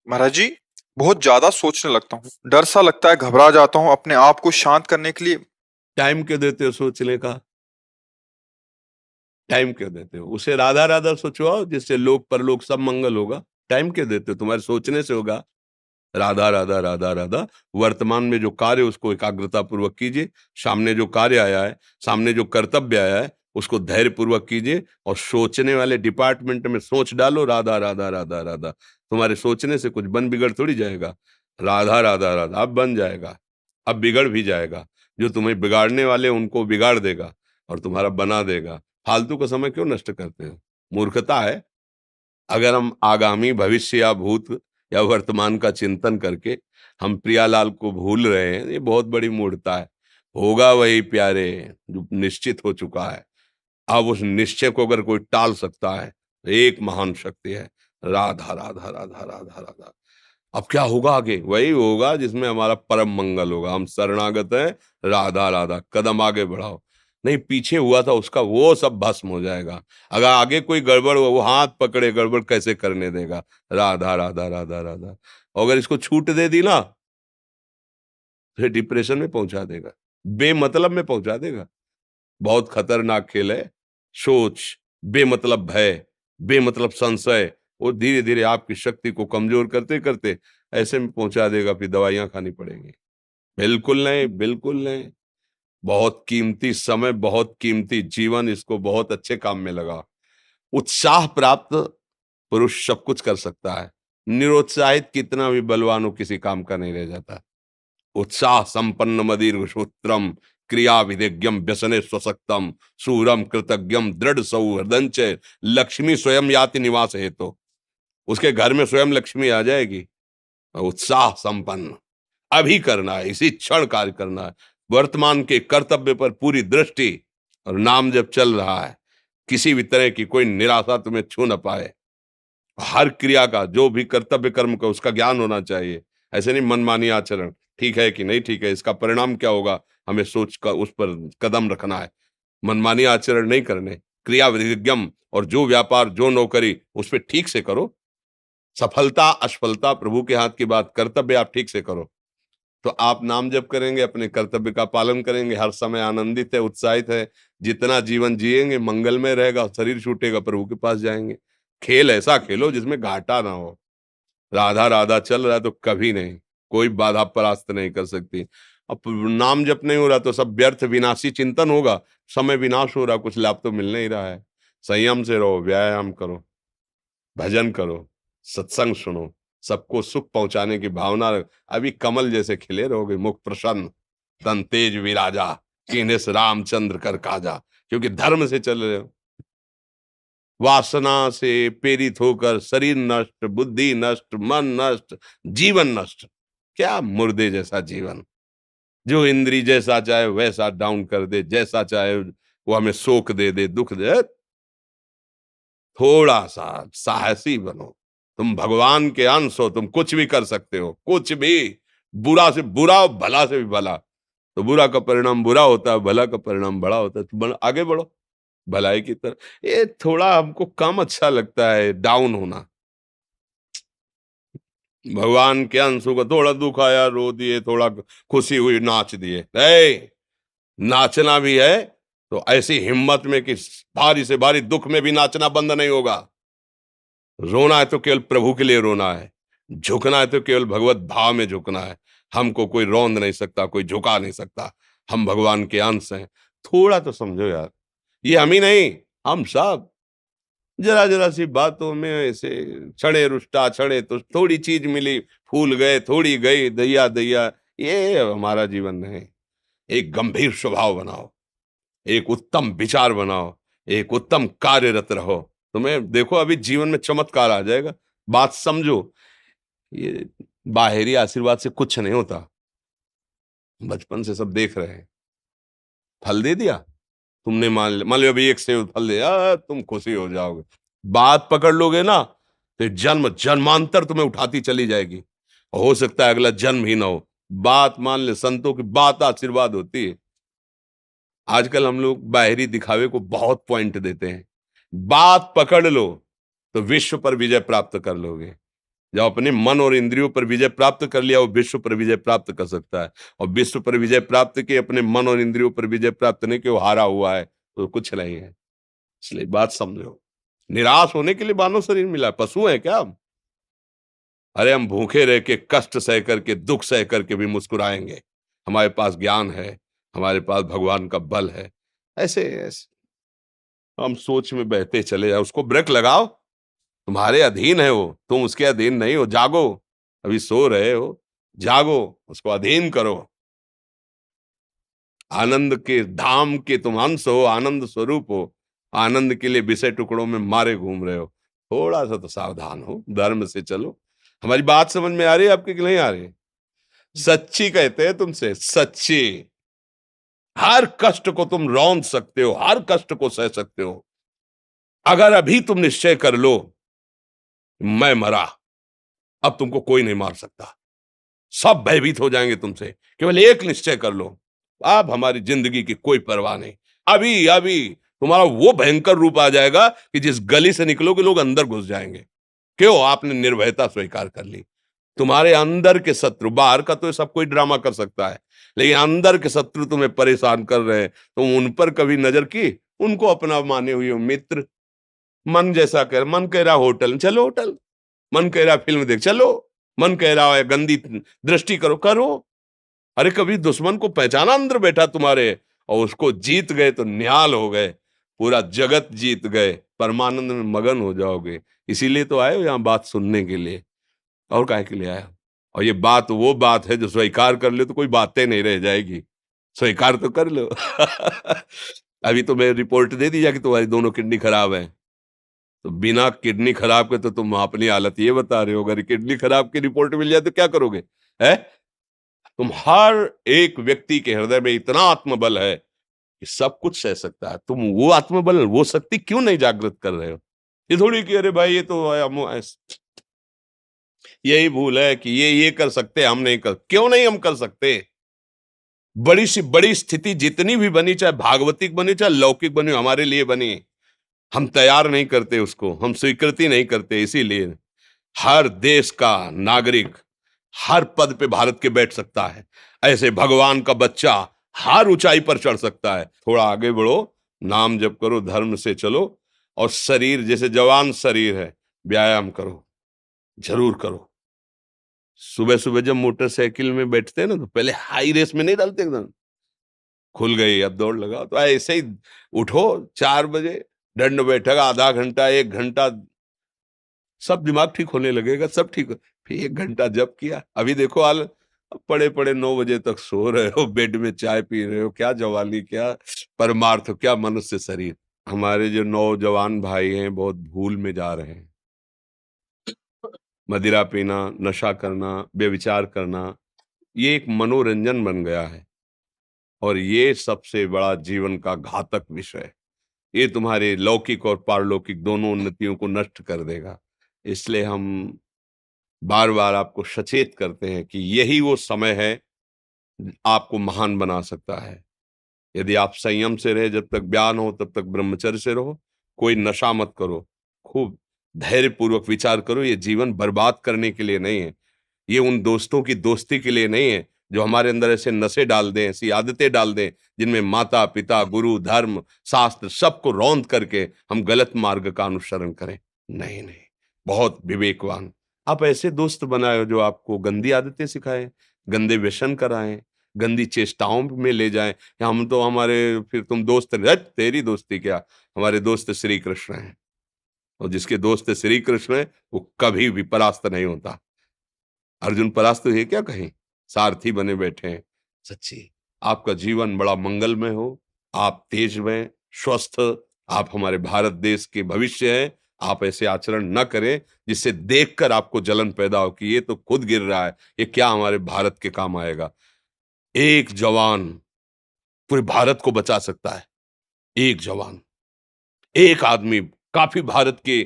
महाराज जी, बहुत ज्यादा सोचने लगता हूँ। डर सा लगता है, घबरा जाता हूँ। अपने आप को शांत करने के लिए टाइम क्यों देते हो सोचने का? टाइम क्यों देते हो? उसे राधा राधा सोचवाओ, जिससे लोक परलोक सब मंगल होगा। टाइम क्यों देते हो? तुम्हारे सोचने से होगा। राधा राधा राधा राधा। वर्तमान में जो कार्य, उसको एकाग्रता पूर्वक कीजिए। सामने जो कार्य आया है, सामने जो कर्तव्य आया है, उसको धैर्य पूर्वक कीजिए। और सोचने वाले डिपार्टमेंट में सोच डालो राधा राधा राधा राधा। तुम्हारे सोचने से कुछ बन बिगड़ थोड़ी जाएगा। राधा राधा राधा अब बन जाएगा। अब बिगड़ भी जाएगा। जो तुम्हें बिगाड़ने वाले उनको बिगाड़ देगा और तुम्हारा बना देगा। फालतू का समय क्यों नष्ट करते हो? मूर्खता है। अगर हम आगामी भविष्य या भूत या वर्तमान का चिंतन करके हम प्रियालाल को भूल रहे हैं, ये बहुत बड़ी मूर्खता है। होगा वही प्यारे जो निश्चित हो चुका है। अब उस निश्चय को अगर कोई टाल सकता है तो एक महान शक्ति है, राधा राधा राधा राधा राधा। अब क्या होगा आगे? वही होगा जिसमें हमारा परम मंगल होगा। हम शरणागत हैं, राधा राधा, कदम आगे बढ़ाओ। नहीं, पीछे हुआ था उसका वो सब भस्म हो जाएगा। अगर आगे कोई गड़बड़ हुआ, वो हाथ पकड़े गड़बड़ कैसे करने देगा? राधा राधा राधा राधा। और अगर इसको छूट दे दी ना, फिर डिप्रेशन में पहुंचा देगा, बेमतलब में पहुंचा देगा। बहुत खतरनाक खेल है। सोच, बेमतलब भय, बेमतलब संशय, वो धीरे धीरे आपकी शक्ति को कमजोर करते करते ऐसे में पहुंचा देगा, फिर दवाइयां खानी पड़ेंगी। बिल्कुल नहीं, बिल्कुल नहीं। बहुत कीमती समय, बहुत कीमती जीवन, इसको बहुत अच्छे काम में लगा। उत्साह प्राप्त पुरुष सब कुछ कर सकता है। निरुत्साहित कितना भी बलवान हो, किसी काम का नहीं रह जाता। उत्साह संपन्न मदीर्घ सूत्रम, क्रिया विधिज्ञम व्यसने स्वसक्तम, सूरम कृतज्ञम दृढ़ सौहृदंच, लक्ष्मी स्वयं याति निवास हेतु। उसके घर में स्वयं लक्ष्मी आ जाएगी। उत्साह संपन्न, अभी करना है, इसी क्षण कार्य करना है। वर्तमान के कर्तव्य पर पूरी दृष्टि। और नाम जब चल रहा है, किसी भी तरह की कोई निराशा तुम्हें छू न पाए। हर क्रिया का, जो भी कर्तव्य कर्म का, उसका ज्ञान होना चाहिए। ऐसे नहीं मनमानी आचरण, ठीक है कि नहीं ठीक है, इसका परिणाम क्या होगा, हमें सोच कर उस पर कदम रखना है। मनमानी आचरण नहीं करने। क्रिया विधिज्ञम, और जो व्यापार जो नौकरी उस पर ठीक से करो। सफलता असफलता प्रभु के हाथ की बात, कर्तव्य आप ठीक से करो। तो आप नाम जप करेंगे, अपने कर्तव्य का पालन करेंगे, हर समय आनंदित है, उत्साहित है। जितना जीवन जिएंगे मंगलमय रहेगा। शरीर छूटेगा, प्रभु के पास जाएंगे। खेल ऐसा खेलो जिसमें घाटा ना हो। राधा राधा चल रहा है तो कभी नहीं, कोई बाधा परास्त नहीं कर सकती। अब नाम जप नहीं हो रहा तो सब व्यर्थ विनाशी चिंतन होगा। समय विनाश हो रहा, कुछ लाभ तो मिल नहीं रहा है। संयम से रहो, व्यायाम करो, भजन करो, सत्संग सुनो, सबको सुख पहुंचाने की भावना अभी कमल जैसे खिले रहोगे, मुख प्रसन्न, तन तेज विराजा, कीन्हे से रामचंद्र कर काजा। क्योंकि धर्म से चल रहे हो। वासना से प्रेरित होकर शरीर नष्ट, बुद्धि नष्ट, मन नष्ट, जीवन नष्ट। क्या मुर्दे जैसा जीवन, जो इंद्री जैसा चाहे वैसा डाउन कर दे, जैसा चाहे वो हमें शोक दे दे, दुख दे। थोड़ा सा साहसी बनो। तुम भगवान के अंश हो, तुम कुछ भी कर सकते हो, कुछ भी। बुरा से बुरा और भला से भी भला। तो बुरा का परिणाम बुरा होता है, भला का परिणाम बड़ा होता है। तो आगे बढ़ो भलाई की तरफ। ये थोड़ा हमको कम अच्छा लगता है डाउन होना। भगवान के अंशों को थोड़ा दुख आया रो दिए, थोड़ा खुशी हुई नाच दिए। नाचना भी है तो ऐसी हिम्मत में कि भारी से भारी दुख में भी नाचना बंद नहीं होगा। रोना है तो केवल प्रभु के लिए रोना है। झुकना है तो केवल भगवत भाव में झुकना है। हमको कोई रौंद नहीं सकता, कोई झुका नहीं सकता। हम भगवान के अंश हैं। थोड़ा तो समझो यार। ये हम ही नहीं, हम सब जरा जरा सी बातों में ऐसे क्षणे रुष्टा क्षणे तो थोड़ी चीज मिली, फूल गए, थोड़ी गई, दैया दैया। ये हमारा जीवन नहीं। एक गंभीर स्वभाव बनाओ, एक उत्तम विचार बनाओ, एक उत्तम कार्यरत रहो। तुम्हें देखो अभी जीवन में चमत्कार आ जाएगा। बात समझो। ये बाहरी आशीर्वाद से कुछ नहीं होता। बचपन से सब देख रहे हैं। फल दे दिया, तुमने मान लो अभी एक सेब फल दिया, तुम खुशी हो जाओगे। बात पकड़ लोगे ना, तो जन्म जन्मांतर तुम्हें उठाती चली जाएगी। हो सकता है अगला जन्म ही ना हो। बात मान ले, संतों की बात आशीर्वाद होती है। आजकल हम लोग बाहरी दिखावे को बहुत पॉइंट देते हैं। बात पकड़ लो तो विश्व पर विजय प्राप्त कर लोगे। जब अपने मन और इंद्रियों पर विजय प्राप्त कर लिया, वो विश्व पर विजय प्राप्त कर सकता है। और विश्व पर विजय प्राप्त किए, अपने मन और इंद्रियों पर विजय प्राप्त नहीं किया, वो हारा हुआ है, तो कुछ नहीं है। इसलिए बात समझो, निराश होने के लिए मानव शरीर मिला, पशु है क्या हम? अरे हम भूखे रह के, कष्ट सह करके, दुख सह करके भी मुस्कुराएंगे। हमारे पास ज्ञान है, हमारे पास भगवान का बल है। ऐसे हम सोच में बहते चले जाओ, उसको ब्रेक लगाओ। तुम्हारे अधीन है वो, तुम उसके अधीन नहीं हो। जागो, अभी सो रहे हो, जागो, उसको अधीन करो। आनंद के धाम के तुम अंश हो, आनंद स्वरूप हो। आनंद के लिए विषय टुकड़ों में मारे घूम रहे हो। थोड़ा सा तो सावधान हो, धर्म से चलो। हमारी बात समझ में आ रही है आपकी कि नहीं आ रही? सच्ची कहते हैं तुमसे, सच्ची। हर कष्ट को तुम रौंद सकते हो, हर कष्ट को सह सकते हो। अगर अभी तुम निश्चय कर लो, मैं मरा, अब तुमको कोई नहीं मार सकता। सब भयभीत हो जाएंगे तुमसे। केवल एक निश्चय कर लो, अब हमारी जिंदगी की कोई परवाह नहीं। अभी अभी तुम्हारा वो भयंकर रूप आ जाएगा कि जिस गली से निकलोगे लोग अंदर घुस जाएंगे। क्यों? आपने निर्भयता स्वीकार कर ली। तुम्हारे अंदर के शत्रु, बाहर का तो सब कोई ड्रामा कर सकता है, लेकिन अंदर के शत्रु तुम्हें परेशान कर रहे हैं, तुम उन पर कभी नजर की? उनको अपना माने हुए हो मित्र। मन जैसा कर, मन कह रहा होटल चलो, होटल। मन कह रहा फिल्म देख चलो। मन कह रहा है गंदी दृष्टि करो, करो। अरे कभी दुश्मन को पहचाना अंदर बैठा तुम्हारे, और उसको जीत गए तो निहाल हो गए। पूरा जगत जीत गए, परमानंद में मगन हो जाओगे। इसीलिए तो आए हो यहाँ बात सुनने के लिए, और काहे के लिए आए हो? और ये बात वो बात है जो स्वीकार कर ले तो कोई बातें नहीं रह जाएगी। स्वीकार तो कर लो। अभी तो मैं रिपोर्ट दे दी जा कि तुम्हारी दोनों किडनी खराब है। तो बिना किडनी खराब के तो तुम अपनी हालत ये बता रहे हो, अगर किडनी खराब की रिपोर्ट मिल जाए तो क्या करोगे? है? तुम हर एक व्यक्ति के हृदय में इतना आत्मबल है कि सब कुछ सह सकता है। तुम वो आत्मबल, वो शक्ति क्यों नहीं जागृत कर रहे हो? ये थोड़ी कि अरे भाई ये तो यही भूल है कि ये कर सकते, हम नहीं कर। क्यों नहीं हम कर सकते? बड़ी सी बड़ी स्थिति जितनी भी बनी, चाहे भागवतिक बनी चाहे लौकिक बनी, हमारे लिए बनी, हम तैयार नहीं करते उसको, हम स्वीकृति नहीं करते। इसीलिए हर देश का नागरिक हर पद पे भारत के बैठ सकता है। ऐसे भगवान का बच्चा हर ऊंचाई पर चढ़ सकता है। थोड़ा आगे बढ़ो, नाम जप करो, धर्म से चलो, और शरीर जैसे जवान शरीर है, व्यायाम करो, जरूर करो। सुबह सुबह जब मोटरसाइकिल में बैठते हैं ना, तो पहले हाई रेस में नहीं डालते, एकदम खुल गई अब दौड़ लगाओ, तो ऐसे ही उठो 4 बजे, दंड बैठक आधा घंटा 1 घंटा, सब दिमाग ठीक होने लगेगा, सब ठीक हो। फिर 1 घंटा जप किया, अभी देखो हाल, पड़े पड़े 9 बजे तक सो रहे हो, बेड में चाय पी रहे हो। क्या जवानी, क्या परमार्थ, क्या मनुष्य शरीर। हमारे जो नौजवान भाई हैं बहुत भूल में जा रहे हैं। मदिरा पीना, नशा करना, व्यभिचार करना, ये एक मनोरंजन बन गया है, और ये सबसे बड़ा जीवन का घातक विषय है। ये तुम्हारे लौकिक और पारलौकिक दोनों उन्नतियों को नष्ट कर देगा। इसलिए हम बार बार आपको सचेत करते हैं कि यही वो समय है आपको महान बना सकता है। यदि आप संयम से रहे, जब तक ज्ञान हो तब तक ब्रह्मचर्य से रहो, कोई नशा मत करो, खूब धैर्य पूर्वक विचार करो। ये जीवन बर्बाद करने के लिए नहीं है, ये उन दोस्तों की दोस्ती के लिए नहीं है जो हमारे अंदर ऐसे नशे डाल दें, ऐसी आदतें डाल दें जिनमें माता पिता, गुरु, धर्म, शास्त्र सबको रौंद करके हम गलत मार्ग का अनुसरण करें। नहीं नहीं, बहुत विवेकवान। आप ऐसे दोस्त बनाए जो आपको गंदी आदतें सिखाएं, गंदे व्यसन कराएं, गंदी चेष्टाओं में ले जाएं। या हम तो हमारे, फिर तुम दोस्त, तेरी दोस्ती क्या, हमारे दोस्त श्री कृष्ण हैं, और जिसके दोस्त श्री कृष्ण है वो कभी भी परास्त नहीं होता। अर्जुन परास्त हुए क्या कहीं? सारथी बने बैठे हैं। सच्ची आपका जीवन बड़ा मंगलमय हो, आप तेज में स्वस्थ, आप हमारे भारत देश के भविष्य हैं। आप ऐसे आचरण न करें जिससे देखकर आपको जलन पैदा हो कि ये तो खुद गिर रहा है, ये क्या हमारे भारत के काम आएगा। एक जवान पूरे भारत को बचा सकता है। एक जवान, एक आदमी काफी भारत के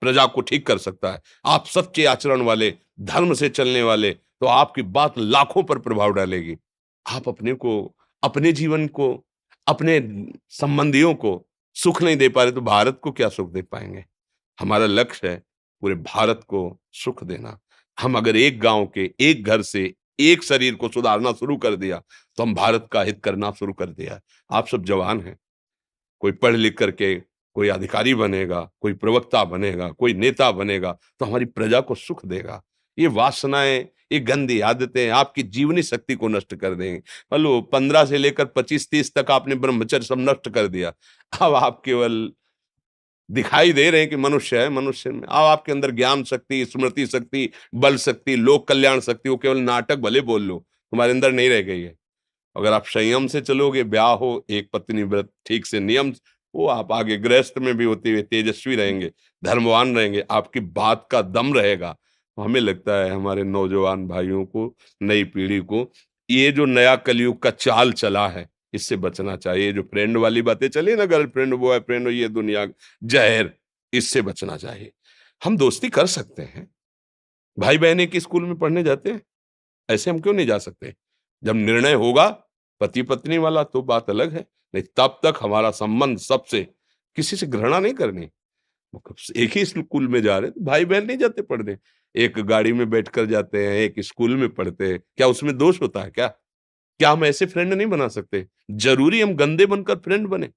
प्रजा को ठीक कर सकता है। आप सच्चे आचरण वाले, धर्म से चलने वाले, तो आपकी बात लाखों पर प्रभाव डालेगी। आप अपने को, अपने जीवन को, अपने संबंधियों को सुख नहीं दे पा रहे तो भारत को क्या सुख दे पाएंगे? हमारा लक्ष्य है पूरे भारत को सुख देना। हम अगर एक गांव के एक घर से एक शरीर को सुधारना शुरू कर दिया तो हम भारत का हित करना शुरू कर दिया। आप सब जवान हैं, कोई पढ़ लिख करके कोई अधिकारी बनेगा, कोई प्रवक्ता बनेगा, कोई नेता बनेगा तो हमारी प्रजा को सुख देगा। ये वासनाएं, ये गंदी आदतें आपकी जीवनी शक्ति को नष्ट कर देंगे। हेलो, 15 से लेकर 25-30 तक आपने ब्रह्मचर्य सब नष्ट कर दिया। अब आप केवल दिखाई दे रहे हैं कि मनुष्य है, मनुष्य में अब आपके अंदर ज्ञान शक्ति, स्मृति शक्ति, बल शक्ति, लोक कल्याण शक्ति, वो केवल नाटक भले बोल लो, तुम्हारे अंदर नहीं रह गई है। अगर आप संयम से चलोगे, ब्याह हो, एक पत्नी व्रत ठीक से नियम, वो आप आगे गृहस्थ में भी होते हुए तेजस्वी रहेंगे, धर्मवान रहेंगे, आपकी बात का दम रहेगा। तो हमें लगता है हमारे नौजवान भाइयों को, नई पीढ़ी को, ये जो नया कलयुग का चाल चला है, इससे बचना चाहिए। जो फ्रेंड वाली बातें चली ना, गर्लफ्रेंड, बॉयफ्रेंड, ये दुनिया जहर, इससे बचना चाहिए। हम दोस्ती कर सकते हैं, भाई बहन एक ही स्कूल में पढ़ने जाते हैं, ऐसे हम क्यों नहीं जा सकते? जब निर्णय होगा पति पत्नी वाला तो बात अलग है, नहीं तब तक हमारा संबंध सबसे, किसी से घृणा नहीं करनी। मतलब एक ही स्कूल में जा रहे हैं तो भाई बहन नहीं जाते पढ़ने, एक गाड़ी में बैठकर जाते हैं, एक स्कूल में पढ़ते हैं, क्या उसमें दोष होता है क्या? क्या हम ऐसे फ्रेंड नहीं बना सकते? जरूरी हम गंदे बनकर फ्रेंड बने?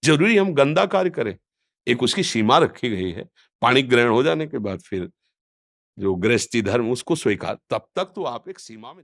जरूरी हम गंदा कार्य करें? एक उसकी सीमा रखी गई है। पाणी ग्रहण हो जाने के बाद फिर जो गृहस्थी धर्म उसको स्वीकार, तब तक तो आप एक सीमा में